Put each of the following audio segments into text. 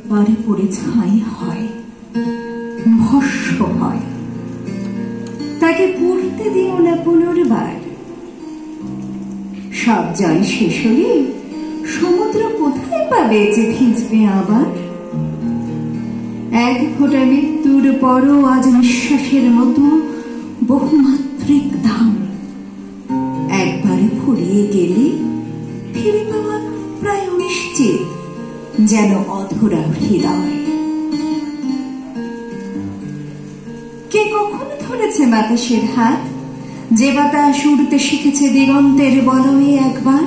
বারে পড়ে ছাই হয়, ভস্ম হয়। তাকে পড়তে দিও না পুনর্বার। সব জল শেষ হলে সমুদ্র কোথায় পাবে যে ভিজবে আবার? এক ফোঁটা মৃত্যুর পরও আজ নিঃশ্বাসের মতো বহুমাত্রিক দাম। একবারে ফুরিয়ে গেলে ফিরে পাওয়া প্রায় অনিশ্চিত, যেন অধরা হৃদয়। কে কখন ধরেছে বাতাসের হাত, যে বাতাস উড়তে শিখেছে দিগন্তের বলয়ে একবার?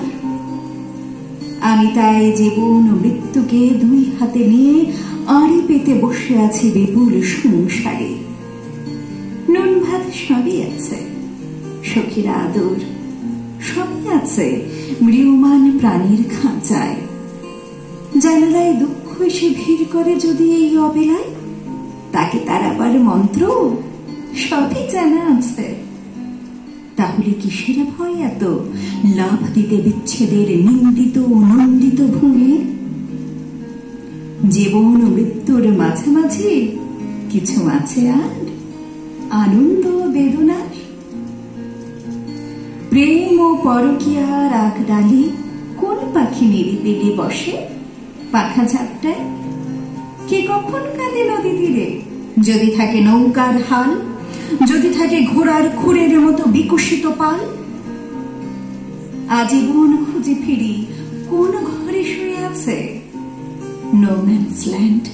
আমি তাই জীবন ও মৃত্যুকে দুই হাতে নিয়ে আড়ি পেতে বসে আছি বিপুল সংসারে। নুন ভাত সবই আছে, সখীরা আদর সবই আছে মৃয়মান প্রাণীর খাঁচায়। জানালায় দুঃখ এসে ভিড় করে যদি এই অবেলায়, তাকে তাড়াবার মন্ত্র সবই জানা আছে। তাহলে কিসের ভয় এত লাভ দিতে বিচ্ছেদের নিন্দিত ও নন্দিত ভূমি? জীবন ও মৃত্যুর মাঝামাঝি কিছু আছে আর আনন্দ ও বেদনার। প্রেম ও পরকীয়ার আগ ডালি কোন পাখি নিরিবিলি বসে পাখা ঝাপটায়? কে কখন কাঁদে নদী তীরে, যদি থাকে নৌকার হাল, যদি থাকে ঘোড়ার খুরের মতো বিকশিত পাল? আজীবন খুঁজে ফিরি কোন ঘরে শুয়ে আছে নো ম্যানস ল্যান্ড।